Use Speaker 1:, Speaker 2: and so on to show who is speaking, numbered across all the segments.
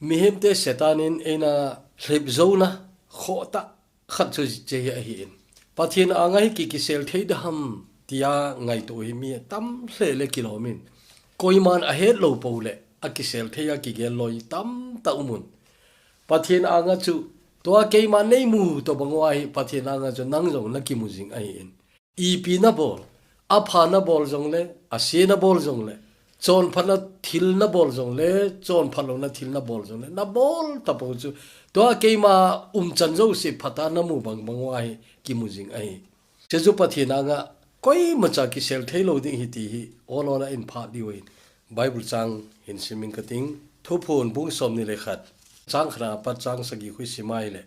Speaker 1: mi hem te setanin ena hlep zona khota khat chu che hi hi in pathin angai ki sel thei dam tia ngai to hi mi tam hle le kilomin koiman a het lo pole a ki sel thei a ki gel loi tam ta umun pathin anga chu to ke man nei mu to bangwai pathin anga chu nang jong na ki mu jing ai in pi na bol a pha na bol jong le a se na bol jong le chon phana thil na bol jong le chon phalo na thil na bol jong le na bol ta po chu to ke ma chan zo se phata na mu bang bangwai ki mu jing ai che ju pathin anga koi macha ki sel thailo ding hi ti hi olola in pha di win bible chang hin siming kating thopon bung som ni le khat chang khra pa chang sagi khui simai le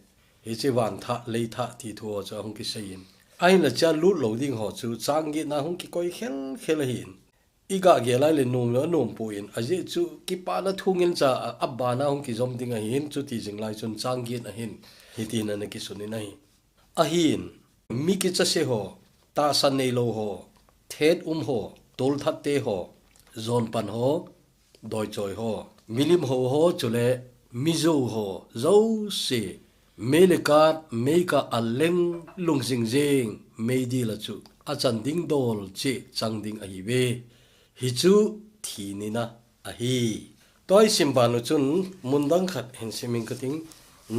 Speaker 1: he che wan tha le tha ti tho cha hong ki sein ai la cha lu lo ding ho chu chang gi na hong ki koi khel khel hin iga ge lai le num lo num pu in aje chu ki pa na thungin cha abba na hong ki zom ding a hin chu ti jing lai chun chang gi na hin hi ti na ne ki suni nai a hin mi ki cha se ho ta san nei lo ho thet ho tol that te ho zon pan ho doi choi ho milim ho chule mizo ho zo se melekat meika aleng lungsing jing meidi la chu achan ding dol che chang ding a hi ve hi chu thi ni na a hi toy simbanu chun mundang khat hen siming kating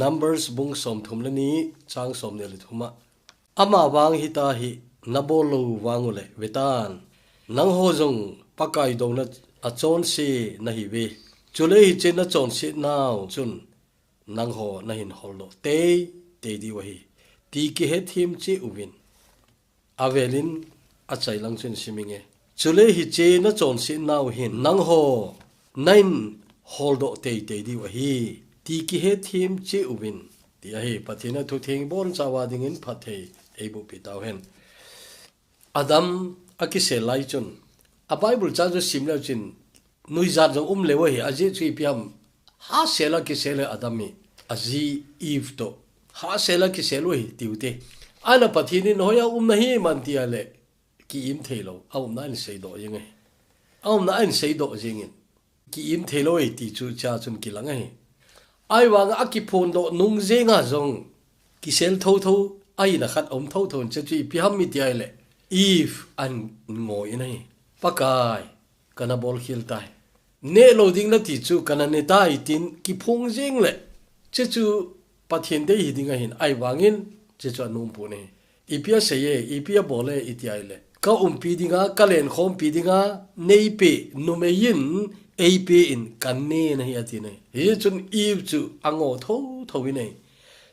Speaker 1: numbers bung som thum la ni chang som ne le thuma ama wang hi ta hi nabolo wangule vetan nang ho jong pakai dong na achon se na hi ve chule hi chen na chon se naw chun nang ho na hin hollo te di wa hi ti ki he thim che uwin avelin achai lang chun siminge chule hi che na chon se naw hin nang ho nain holdo te di wa hi ti ki he thim che uwin ti a hi pathina thu thing bon chawa ding in phathe eibu pitaw hen Adam akise lai chun a Bible cha jo simla chin nui zat jong lewa hi aje chui piam ha sela ki sele adami azi eve to ha sela ki selo hi tiute ana pathini noya nahi man ti ale ki im thelo au na ni sei do yenge au na an sei do jingin ki im thelo hi ti chu cha chun ki langa hi ai wang akipon do nung zenga jong ki sel tho ai na khat tho che chui piam mi ti ale if an ngoi nai pakai kana bol khil tai ne loading la ti chu kana ne tai tin ki phung jing le che chu pathian de hi dinga hin ai wangin che chu num pu ne ipia se ye ipia bole iti ai le ka pi dinga kalen khom pi dinga nei pe nu me yin ei pe in kan ne na hi ati ne he chun if chu ango tho wi nei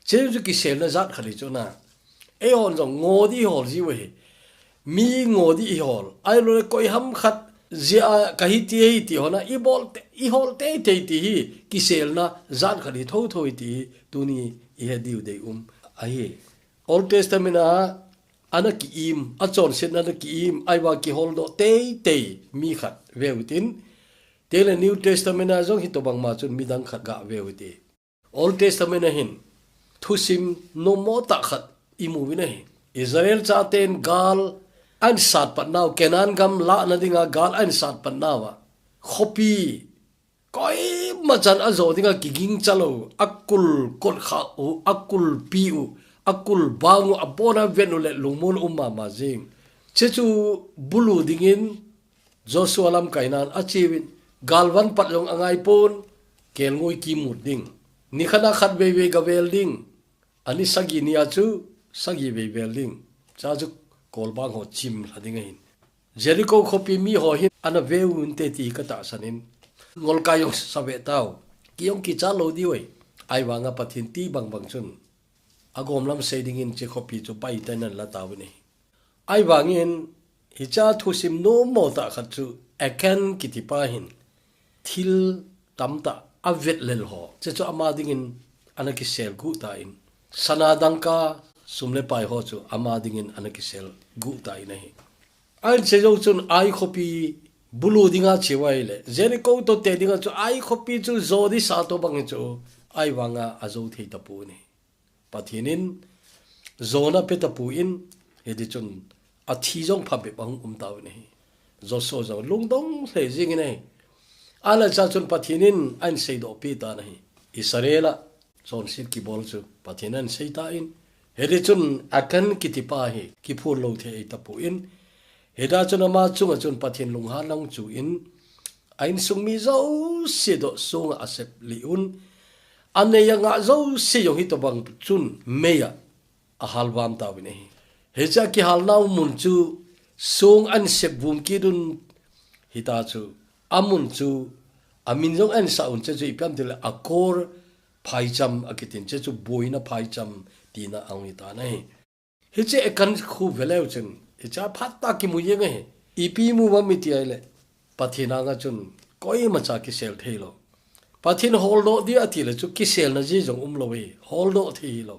Speaker 1: che chu ki sel na zat khali chu na e on jong ngo di hol ji we mi ngo di hol ai lo koi ham khat zia kahi ti hona i hol te ti hi ki sel na zat khali tho ti tuni i he diu de ai Old Testament ana ki im a chon set na ki im ai wa ki hol do te mi khat veutin tele New Testament a jong hi to bang ma chun mi dang khat ga veuti Old Testament hin thusim no mo ta khat i mu wi nei Israel cha ten gal an sat pat naw kenan gam la na dinga gal an sat pat nawa khopi koi ma chan a zo dinga kiging chalo akul kot kha u akul pi u akul bangu abona venule lungmun ma jing chechu bulu dingin Joshua lam kainan achiwin galwan patlong angai pon kelngoi ki mut ding ni khana khat ve gavel ding ani sagi ni achu sagi ve ding cha chu kolbang ho chim hadinga hin Jericho khopi mi ho hin ana veun te ti ka ta sanin ngol kayong sabe taw kiyong ki cha lo di we ai wanga pathin ti bang chun agom lam seding in che khopi chu pai tanan la taw ni ai wangin hi cha thusim no mo ta khat chu akan kitipa hin thil tamta avet lel ho che chu ama dingin anaki sel gu ta in sanadangka sumle pai ho chu ama dingin anaki sel gu ta in hi ai che jo chun ai khopi bulu dinga chewai le Jericho to te dinga chu ai khopi chu zodi sa to bang chu ai wanga azo thei ta pu ni pathinin zona pe ta pu in hedi chun a thi jong phabe bang taw ni zo so zo lungdong le jing nei ala cha chun pathinin an sei do pi ta nahi Israela son sit ki bol chu pathinan seita in hedi chun akan kitipa hi ki phur lo the ei tapu in heda chun ama chunga chun pathin lungha lang chu in ain sungmi zo se do sunga asep liun ane yanga zo se yo hi to bang chun meya a halwam ta bine hecha ki halnau mun chu sung an sep bum ki dun hita chu amun chu amin jong an sa un che chu ipam til akor phai cham akitin che chu boina phai cham tina angi ta nai heche ekan khu veleu chen hecha phatta ki mu ye nge ipi mu ba mi ti ai le pathina nga chun koi ma cha ki sel theilo pathin holdo di athile chu ki sel na ji jong lo we holdo thilo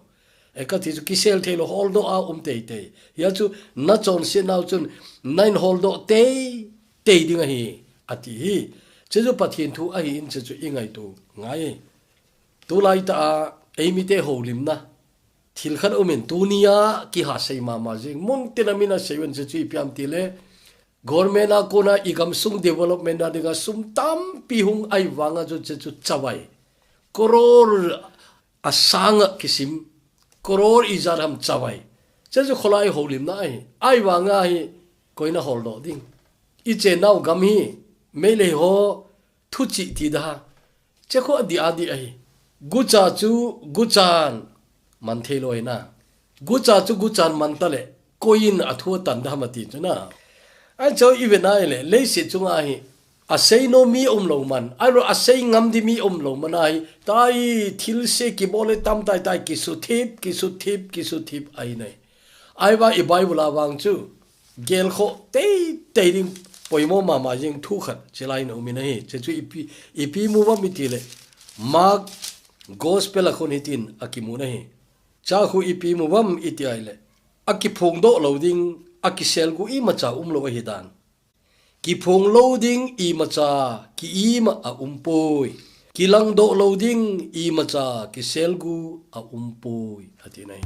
Speaker 1: ekati chu ki sel thelo holdo a te ya chu na chon se naw chun nine holdo te ding hi ati hi che chu pathin thu a hi in che chu ingai tu ngai tu lai ta eimi te holim na thil khan umen tunia ki ha sei ma jing mun tinamina seven che chu piam ti le government a kona igam sung development da diga sum tam pi hung ai wanga jo che chu chawai koror asanga kisim koror izaram chawai che chu kholai holim na ai wanga hi koina holdo ding I che naw gam hi mele ho thu chi ti da che kho di adi ai gucha chu guchan man theloi na gucha chu guchan man tale koin athu tan da mati chuna ai cho even ai le se chunga hi a sei no mi lo man ai ro a sei ngam di mi lo man ai tai thil se ki bole tam tai ki su thip ai nei ai ba I bible awang chu gel kho te ring poimo mama jing thu khat chelai no mi nei che chu ipi mu wa mi ti le mark gospel a khon hitin akimu nei cha khu ipi mu wam iti ai le aki phong do loading aki sel gu I macha lo hi dan ki phong loading I macha ki I ma a poi ki lang do loading I macha ki sel gu a poi ati nei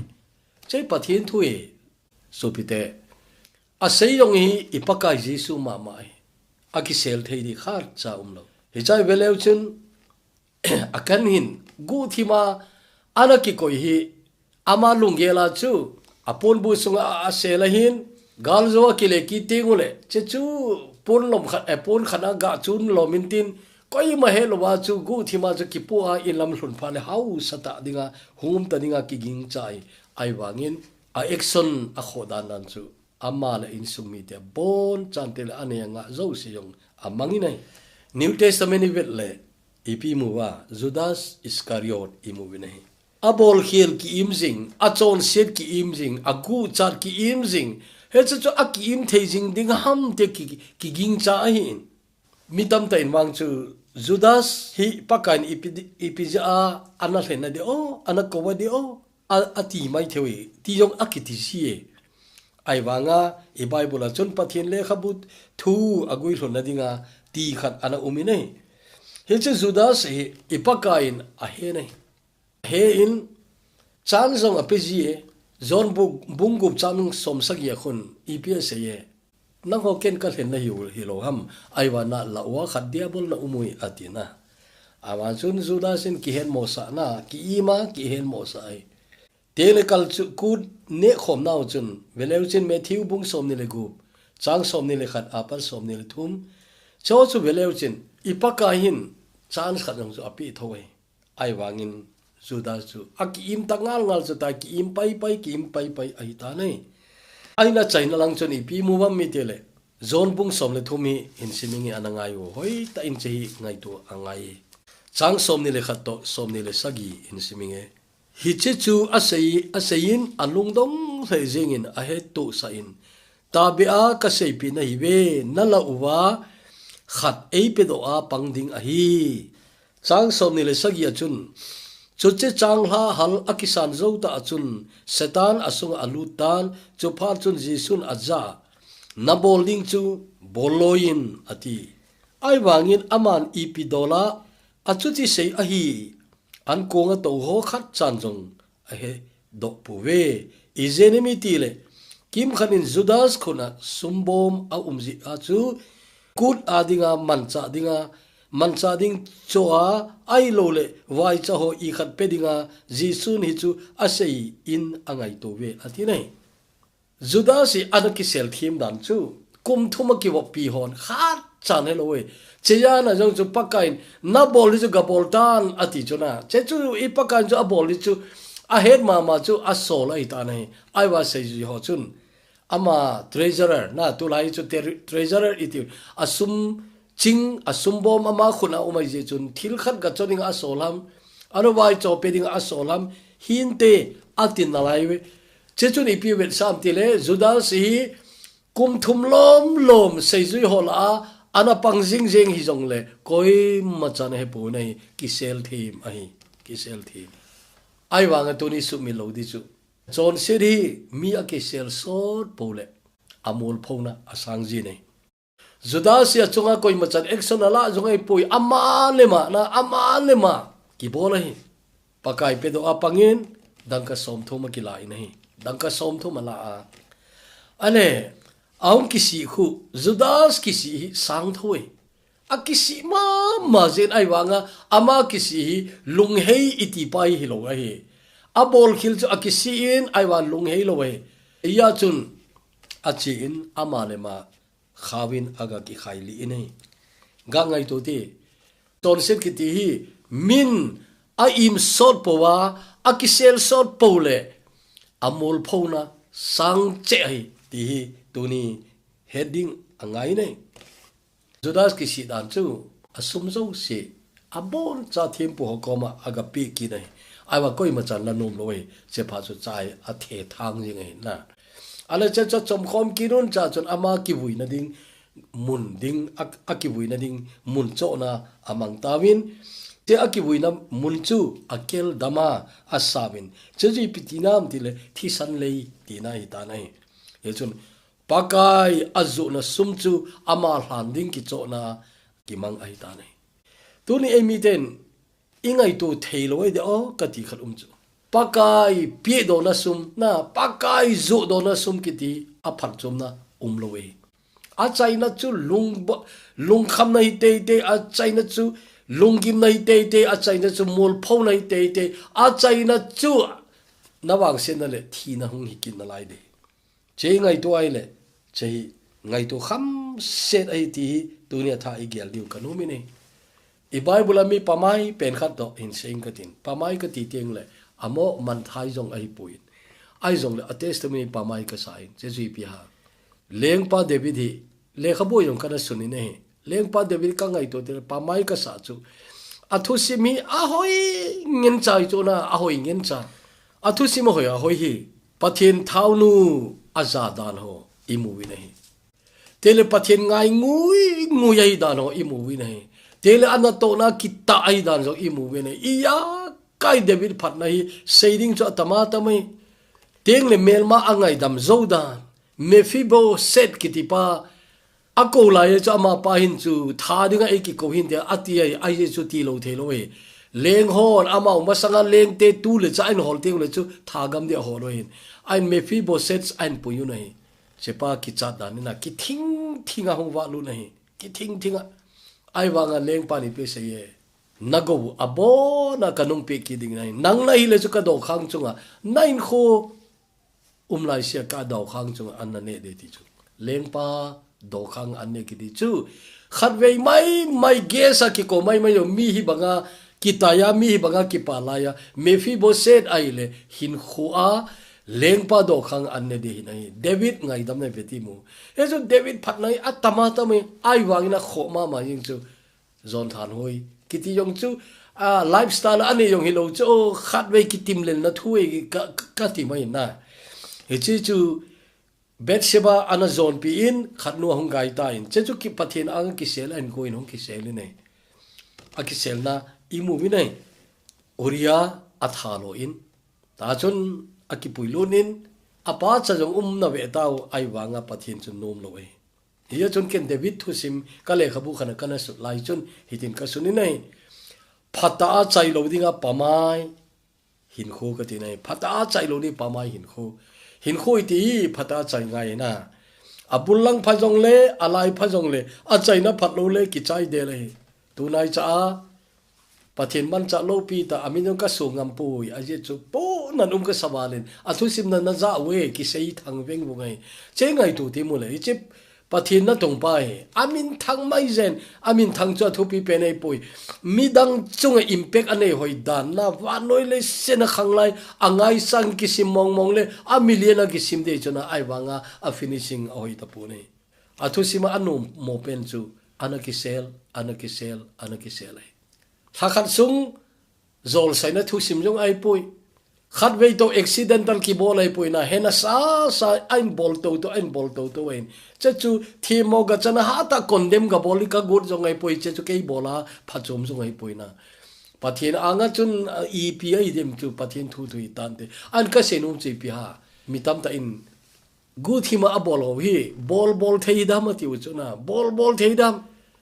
Speaker 1: chei pathin thu e so pite a sei yong hi ipakai jisu ma mai aki sel thei di khar cha lo hi chai veleu chun akan hin gu thima anaki koi hi ama lungela chu apon bu sunga a selahin galzo kile ki tingule che chu pon lom khat pon khana ga chun lomintin koi ma he lowa chu gu thima chu ki pu a ilam hlun pha le hau sata dinga hum ta dinga ki ging chai ai wangin a action a khodan nan chu ama la in sumi te bon chantel ane nga zo si yong amangi nai new testament ni vet le ipi mu wa judas iscariot imu vinai abol khil ki imjing achon set ki imjing agu char ki imjing he chu aki im theijing ding ham te ki ging cha hin mitam ta in wang chu judas hi pakan ipija ana hlena de o ana kowa de o ati mai thewi ti jong akiti si ai wanga I bible a chon pathin le khabut thu agui hlona dinga ti khat ana umine he chu judas hi ipakain a he nei he in chan zong apiji zon bungup chan som sagia khun EPS ye na ho ken ka len na yu hi lo ham ai wa na la wa khat dia bol na umui atina awan chun judasin ki hen mo sa na ki ima ki hen mo sa ai telekal chu kud ne khom naw chun veleu chin Matthew bung som ni le gup chang som ni le khat apal som ni le thum cho chu veleu chin ipaka hin chan khat jong chu api thoi ai wangin judas chu aki im tangal ngal chu ta ki im pai ai ta nei aina chaina lang chon ipi mu wam mi tele zon bung som le thumi in simingi anangai wo hoi ta in chehi ngai tu angai chang som ni le khat to som ni le sagi in siminge hi che chu asayin alung dong thei jingin a he tu sa in ta be a ka sei pi na hi ve na la uwa khat ei pe do a pangding a hi chang som ni le sagi a chun chuche chang ha hal akisan zo ta achun setan asung alutan chu phar chun jisun aja na bowling chu boloin ati ai wangin aman ipidola achuti sei a hi an konga to ho khat chan jong a he dok puwe izenemi tile kim khanin judas khona sumbom a umji a chu kut adinga mancha dinga man cha ding choa ai lo le vai cha ho I khat pe dinga jisun hi chu asei in angai to ve ati nei Judas si anaki sel thim dan chu kum thuma ki wo pi hon khat chan he lowe cheya na jong chu pakain na bol chu ga bol tan ati chuna che chu I pakan chu a bol chu a head ma chu a sol ai ta nei ai wa sei ji ho chun ama treasurer na tu lai chu treasurer iti asum ching asum bom ama khuna umai je chun thil khat ga choning a solam anu wai cho peding a solam hinte atin na lai we che chun ipi vel sam ti le Judas hi kum thum lom sei zui hola ana pang jing hi jong le koi ma chan he pu nei ki sel thim ai ki sel thim ai wanga tu ni su mi lo di chu John said he mi a ki sel sot pole amol phona asang ji nei Judas ya chunga koi ma chan action ala jongai pui ama lema ki bola hi pakai pe do apangin dangka som thoma ki lai nei dangka som thoma la a ane aung kisi khu Judas kisi sang thoi a kisi ma zen ai wanga ama kisi lung hei iti pai hi lo hi a bol khil chu a kisi in ai wan lung hei lo we ya chun a chi in ama le ma khawin aga ki khaili inei ga ngai to ti ton set ki ti hi min a im sot powa a kisel sot pole amol phona sang che ai ti hi tuni heading angai nei Judas ki si dan chu asum zo se abon cha them pu hokoma aga pi ki nei ai wa koi ma chan la nom loi se pha chu chai a the thang jing ai na ala cha chom khom ki ron cha chon ama ki bui na ding mun ding aki bui na ding mun cho na amang tawin te aki bui na mun chu akel dama asawin cheji pitinam tile thi san lei ti na hi ta nai e chun pakai azu na sum chu ama hlan ding ki cho na ki mang ai ta nai tu ni emi ten ingai tu theiloi de o ka ti khat chu pakai pie do na sum na pakai zu do na sum ki ti a phat chum na lowe a chaina chu lung kham nai te a chaina chu lungim nai te a chaina chu mol phau nai te a chaina chu nawang sen na le thi na hung hikin na lai de che ngai to ai le che ngai to kham set ai ti dunia tha I gel diu kanu mi ne I bible mi pamai pen khat do in sing ka tin pamai ka ti tiang le amo man thai jong ai puin ai jong le testimony pamai ka sain che ji pi ha leng pa David hi le khabo yong kana suni ne leng pa David ka ngai to te pamai ka sa chu athu simi a hoi ngin chai chu na a hoi ngin cha athu simi hoi a hoi hi pathin thau nu azadan ho imu wi nei tele pathin ngai ngui ai dan ho imu wi nei tele anato na kita ai dan zo imu wi nei iya kai David phat na hi saying cho tama tamai teng le melma angai dam zodan mefibo set kitipa ako lai cha ma pa hin chu tha dinga eki ko hin de ati ai chu ti lo the lo we leng hon ama ma sanga leng te tu le cha in hol te le chu tha gam de ho lo hin ai mefibo set an pu yu nei sepa ki cha dan na ki thing a hong wa lu nei ki thing ai wa nga leng pa ni pe se ye nago abo na kanung pe ki ding nai nang na hi le chu ka do khang chunga nain kho lai sia ka do khang chunga an na ne de ti chu leng pa do khang an ne ki di chu khat vei mai gesa ki ko mai yo mi hi banga kitaya mi hi banga ki palaya mefi bo set ai le hin khua leng pa do khang an ne de hi nai David ngai dam ne beti mu e chu David phat nai atama tame ai wangina kho ma ying chu zon than hoi kiti yong chu lifestyle ani yong hi lo chu khat vei ki tim len na thui ka ti mai na he chu Bethsheba ana zon pi in khatnu hong gai ta in che chu ki pathin ang ki sel an ko in hong ki sel nei a ki sel na imu wi nei Uriah athalo in ta chun a ki puilunin apa cha jong na ve taw ai wanga pathin chun nom lo we hiya chun ken David thu sim ka le khabu khana kana su lai chun hitin ka suni nei phata chai lo dinga pamai hin kho ka ti nei phata chai lo ni pamai hin khoi ti phata chai ngai na abulang phajong le alai phajong le a chai na phat lo le ki chai de le tu nai cha pathin man cha lo pi ta amin ka sungam pui aje chu po nan ka sawalin athu sim na za we ki sei thang veng bu ngai che ngai tu ti mu le che pathin na tong pai amin thang mai zen amin thang cha thu pi pe nei pui mi dang chung impact ane hoi dan na wa noi le sen khang lai angai sang ki sim mong mong le a million ki sim de chona ai wanga a finishing hoi ta pu nei athu sima anu mo pen chu anaki sel ai Hakat sung zol say na thu sim yung ay puy. Khat vei to accidental ki bol ay puy na hena sa ain bol to wain. Chechu thi mo ga chana hata condemn ga boli ka good jong ay puy chechu kay bola phachom jong ay puy na. Pathin anga chun EPA dem chu pathin thu itante. An ka senum chi pi ha mitam ta in good hima abol ho hi bol thei dam ti chu na bol thei dam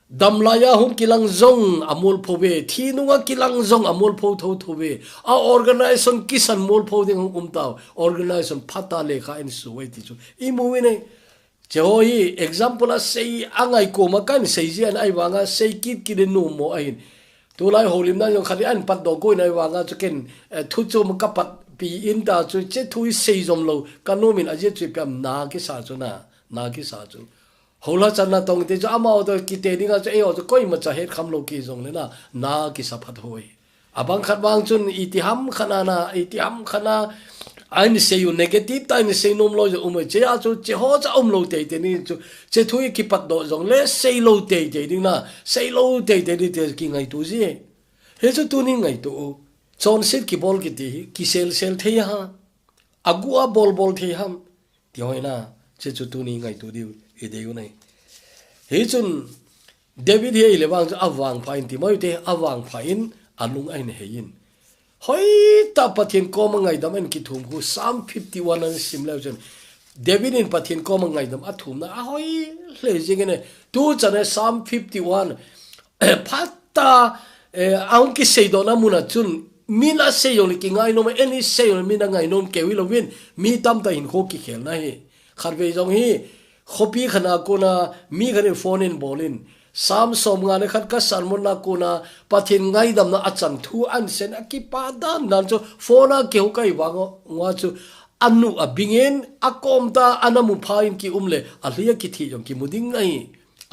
Speaker 1: damlaya hum kilang zong amul phobe thinunga kilang zong amul pho thobe a organization kisan mul pho ding umtaw organization phata lekha in suwai ti chu imuine choi example a sei angai ko makan sei jian ai wanga sei kit ki de nu mo ain tulai holim na yong khali an pat do ko nai wanga chuken thu chu ka pat pi in ta chu che thui sei zom lo kanomin aje chu pam na ki sa chu na ki sa chu hola chana tong te jo amao to ki te dinga cho eo cho koi ma cha het kham lo ki jong le na ki sa phat hoi abang khat bang chun itiham khana ain se yu negative ta ni se nom lo jo che a chu che ho cha lo te ni chu che thui ki pat do jong le se lo te ding na se lo te ni te ki ngai tu ji he chu tu ni ngai tu chon sit ki bol ki ti ki sel the ha agua bol the ham ti hoi na che chu tu ni ngai tu diu ideu nei he chun David he lewang awang phain ti moi te awang phain alung ain hein hoi ta pathin ko mangai dam en ki thum ku Psalm 51 an simla chen David in pathin ko mangai dam athum na hoi le jingene tu chane Psalm 51 phatta aung ki seido na muna chun mina seyo ki ngai no any seyo mina ngai non ke wi lovin mi tam ta in ko ki khel na he kharve jong hi khopi khana kona mi khane phone in bolin sam som nga le khat ka salmon na kona pathin ngai dam na achan thu an sen akipa dan dan cho phone a keu kai wango nga chu anu abingen akom ta anamu phain ki umle alia ki thi jong ki muding ai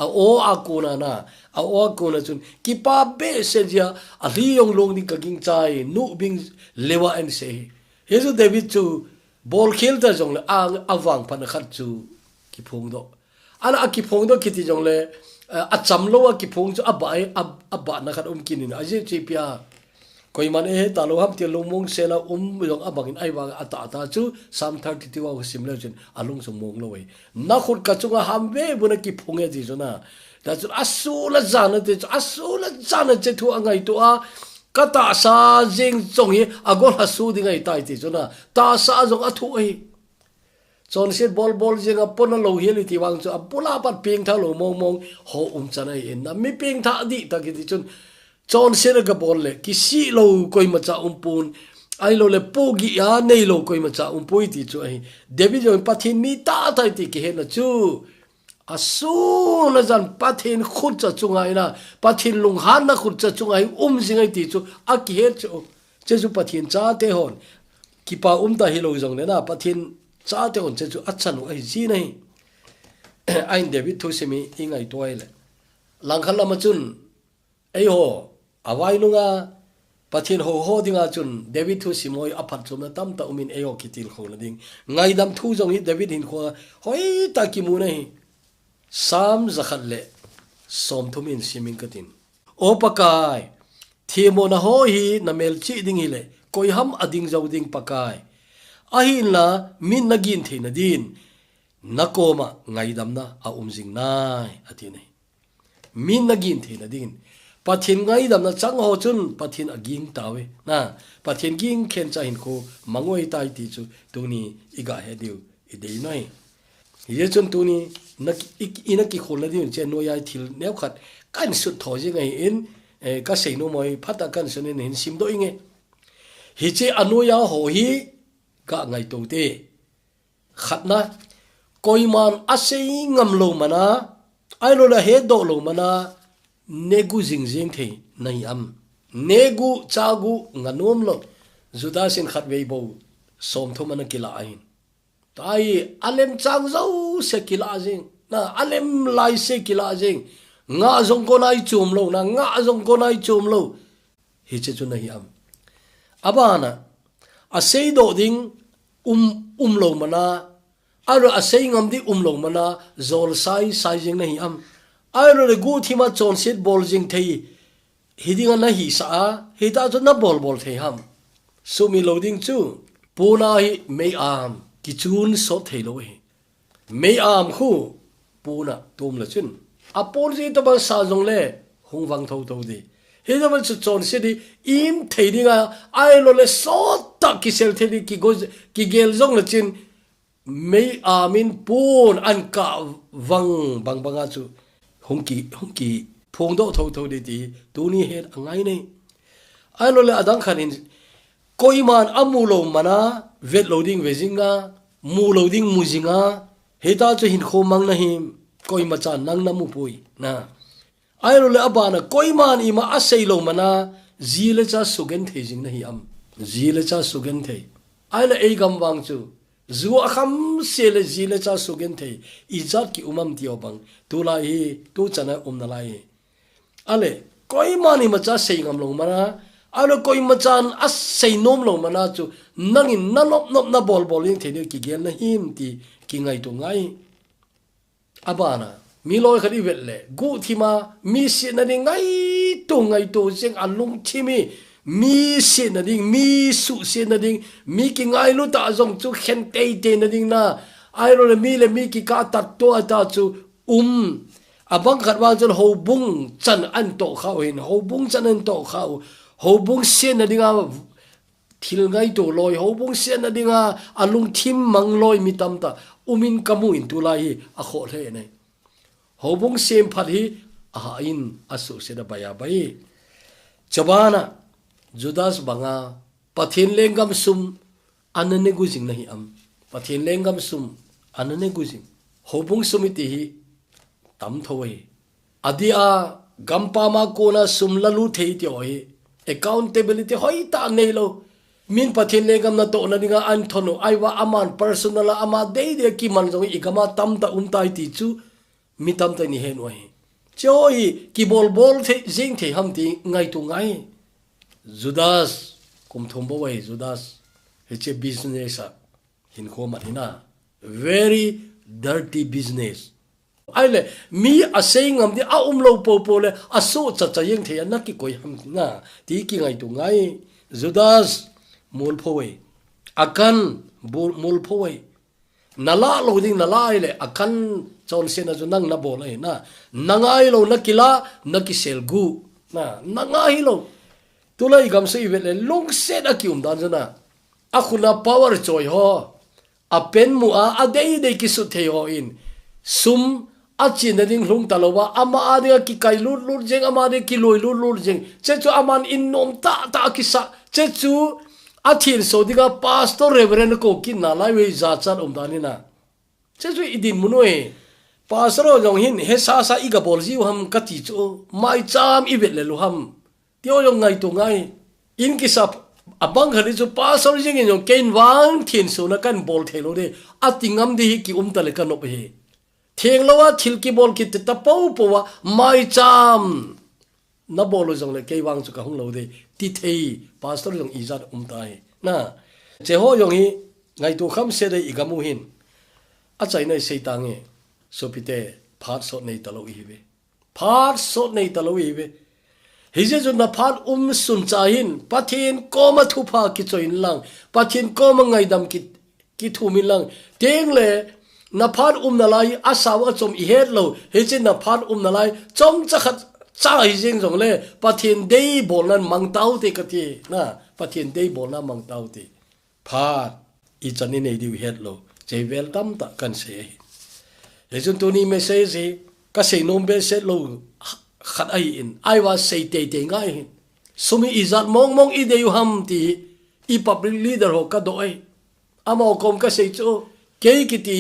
Speaker 1: a o akona chun ki pa be se ja ali yong long ni ka ging chai nu bing lewa en se hezu David chu bol khel ta jong le awang pan khat chu ki phung do ana ki phung do kiti jong le a chamlo ki phung chu aba na khat kinin aje chi pia koi man e ta lo ham ti lo mong se la yong abangin ai wa ata chu Psalm 32 wa simla chen alung song mong lo wei na khut ka chu ham ve bu na ki phung e ji jona da chu asula jana che thu angai to a kata sa jing chong hi agol hasu dingai tai ti jona ta sa jong athu ai chon set bol jenga pona lo heli ti wang chu apula pat ping tha lo mong ho chanai in na mi ping tha di ta ki ti chon set ga bol le ki si lo koi ma cha pun ai lo le pu gi ya nei lo koi ma cha pui ti chu ai David jo pathin mi ta thai ti ki he na chu asu na jan pathin khut cha chungai na pathin lung han na khut cha chungai jingai ti chu a ki he chu pathin cha te hon ki pa ta hi lo jong le na pathin cha te on che chu achan ai ji nei ain David thu semi ingai toile langkhal lama chun ei ho awai nunga pathin ho dinga chun David thu simoi aphat chum na tam ta umin eo kitil khona ding ngai dam thu jong hi David hin kho hoi ta ki mu nei sam zakhat le som thumin siming katin o pakai thimo na ho hi na mel chi ding hi le koi ham ading jau ding pakai ahin la min nagin theina din nakoma ngai damna a jing nai ati nei min nagin theina din pathin ngai damna chang ho chun pathin aging tawe na pathin ging khen cha hin ko mangoi tai ti chu tuni iga he diu idei noi ye chun tuni nak inaki khola din che no yai thil neu khat kan su tho je ngai in ka sei no moi phata kan sun in sim do inge hi che anu ya ho hi ka ngai to te khatna koiman asei ngam lo mana ai lo la he do lo mana negu jing jing the nei am negu chagu nganom lo Judas in khat vei bo som thomana kila ain tai alem chang zo se kila jing na alem lai se kila jing nga jong ko nai chum lo na nga jong ko nai chum lo hi che chu nei am abana a sei do ding lo mana aro a sei ngam di lo mana zol sai jing nei am aro le gu thima chon sit bol jing thei hidinga na hi sa hi ta chu na bol thei ham sumi loading chu puna hi me am ki chun so thei lo hi me am khu puna tum la chun a pol ji to ba sa jong le hung wang thau to di he da ba chu chon se di im thei dinga ai lo le so ta ki sel thei di ki gel jong la chin me amin pun an ka wang banga chu hung ki phong do thau di tu ni he angai nei ai lo le adang khanin koi man amulo mana vet loading vezinga mu loading muzinga heta chu hin khomang na him koi macha nang na mu pui na ai lo le abana koi man ima asei lo mana zile cha sugen thejing na hi am zile cha sugen thei ai la ei gam wang chu zu akham sele zile cha sugen thei izat ki umam ti obang tu la hi tu chana na lai ale koi man ima cha sei ngam lo mana alo koi machan as sei nom lo mana chu nangin nalop nop na bol ing thedi ki gel na him ti ki ngai to ngai abana mi loi khali velle gu thima mi se na ding ngai to jeng alung thimi mi se na ding mi su se na ding mi ki ngai lu ta jong chu khen te na ding na ai ro le mi ki ka tat to ata chu abang khat wa chu ho bung chan an to khaw hin ho bung chan an to khaw ho bung sen na dinga thil ngai to loi ho bung sen na dinga alung thim mang loi mi tam ta umin kamu in tu lai a kho the nei ho bung sem phat hi a in asu se da baya bai chabana Judas banga pathin lengam sum anane gu jing nahi am pathin lengam sum anane gu jing ho bung sumiti hi tam thoi adia gampa ma ko na sum lalu thei ti oi accountability hoi ta nei lo min pathin le gam na to na dinga an thono aiwa aman personal ama de ki man jong igama tam ta tai ti chu mi tam ta ni hen oi choi ki bol the jing the ham ti ngai tu ngai Judas kum thom bo wai Judas he business a hin ko ma hina very dirty business aile mi a saying am di a lo po le a so cha yeng the na ki koi ham na ti ki ngai tu ngai Judas mul phoi akan mul phoi nala lo ding nala ile akan chon se na ju nang na bol ai na nangai lo na kila na ki sel gu na nangai lo tulai gam se ivel long se da ki dan jana akhuna power choi ho a pen mu a dei ki su the ho in sum achin na ding hlung talowa ama adinga ki kai lut jeng ama de ki loi lut jeng chechu aman in nom ta ki sa chechu athil so diga pastor reverend ko ki na lai we za chan dani na chechu idin munoi pastor jong hin he sa iga bol ji ham ka ti chu mai cham i vet le lu ham tio yong ngai tu ngai in ki sap abang khali chu pastor jing in yong kein wang thin so na kan bol thelo de atingam de hi ki ta le kan op he theng lowa thil ki bol ki ta po wa mai cham na bol jong le ke wang chu ka hung lo de ti thei pastor jong izat tai na che ho yong hi ngai tu kham se de igamu hin a chai nei sei tange so pite phat so nei talo hi be phat so nei talo hi be hi je na phat sun cha hin pathin ko ma thu pha ki choin lang pathin ko ma ngai dam ki thu min lang teng le na phat na lai asawa chom I het lo he chin na phat na lai chom cha khat cha hi jing jong le pathin dei bol nan mang tau te ka ti na pathin dei bol na mang tau ti phat I chani nei di het lo je vel tam ta kan se he jun tu ni message ka se nom be set lo khat ai in ai wa sei te ngai hin sumi izat mong I de yu ham ti I public leader ho ka do ai amo kom ka sei chu ke ki ti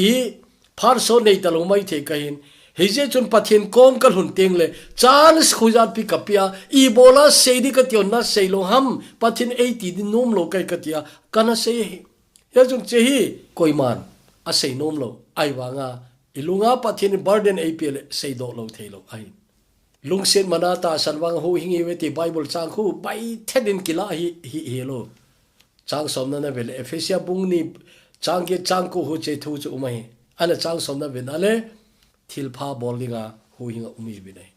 Speaker 1: phar so nei talo mai the ka hin เฮ้ยจนปะเทียนก้มกันหุ่นเตียงเลยจานสคุยจัดพิกับเปียอีโบลาเซดีกัตยอนน่าเซโลฮัมปะเทียนเอตีดินุ่มโลกัยกัตยากันน่าเซยาจนเจฮีกอยมันอาเซนุ่มโลไอวางาอีลุงาปะเทียนบาร์เดนเอพีเอลเซโดโลเทโลไอลุงเซนมานาตาสันวังหูหิงเวทีไบเบิลจางคู่ไปเทดินกิลาฮิโลจางสมนั่นเวลเอเฟเซียบุงนีจางเกจางคู่หูเจทูจูอุมาฮีอันนั้นจางสมนั่นเวลอะไรทิลพาบอลลิงาหูหิงอุมีบินัย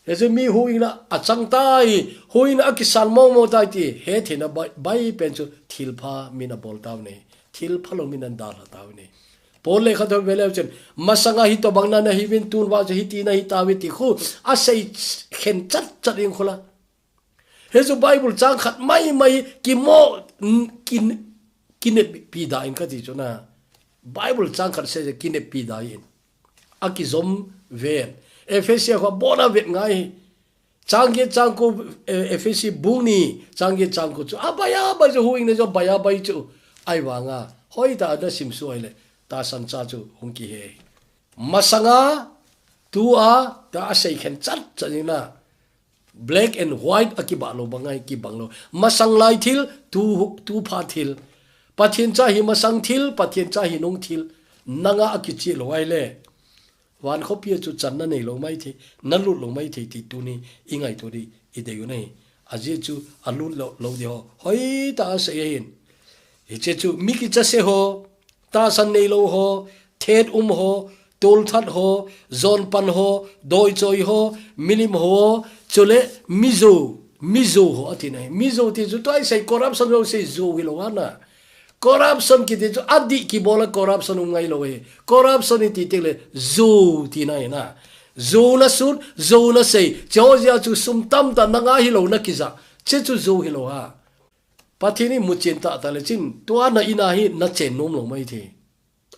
Speaker 1: เฮ้ยจะมีหูหิงละอาจังตายหูหิงละกิสันมองมองตายที่เฮ้ทินะใบเป็นจูทิลพามินาบอลตาวนี่ทิลพาลงมินันดาร์ตาวนี่บอลเลยเขาทำเวลาจนมาสังหาฮิตบังนันฮิวินตูนว่าจะฮิตีนะฮิตาวิติคู่อาศัยเข็นจัดเองคนละเฮ้ยจะไบเบิลจางขัดไม่กิโมกินปีดาอินก็ที่จุนะไบเบิลจางขัดเสียกินปีดาอินอากิซอมเวนเอเฟซีเขาบอกนะเวทไงจางเกจางกูเอฟซีบุงนี่จางเกจางกูจูบายาจะหูอินเนี่ยจะบายาจูไอวางอ่ะหอยตาได้สิมสวยเลยตาสันจ้าจูหงกีเฮมาสังอาตัวตาอาศัยเข็นจัดนี่นะ black and white อากิบาโลบังไงกิบังโลมาสังไลทิลตูพาทิลปัทเทียนจ้าหิมาสังทิลปัทเทียนจ้าหินงทิลนางอากิจิโลไอเล่วันเขาเพียจุจันนั่นเองลงไม่ทีนั่นลุดลงไม่ทีที่ตัวนี้อิงไงตัวนี้อีเดียวนี่อาเจจูอันลุดลงเดียวเฮ้ยตาเสียเห็นอีเจจูมิกิจะเสียหัวตาสันนี่โลหัวเทดหัวตูลทัดหัวจอนปันหัวดอยจอยหัวมิลิมหัวจุเลมิโซหัวที่ไหนมิโซที่จุดตัวไอ้ใส่คอร์รัปชันเราใส่โซวิโลวานะcorruption kita tu adi ki bola corruption ngai lo he corruption ti te le zo ti na na zo na sun zo na sei georgia chu sum tam ta nanga hi lo na ki za che chu zo hi lo ha pathini mu chen ta ta le chin to na ina hi na chen nom lo mai thi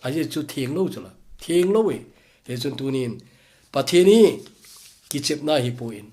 Speaker 1: a ye chu thieng lo chu la thieng lo we he chun tu nin pathini ki chep na hi po in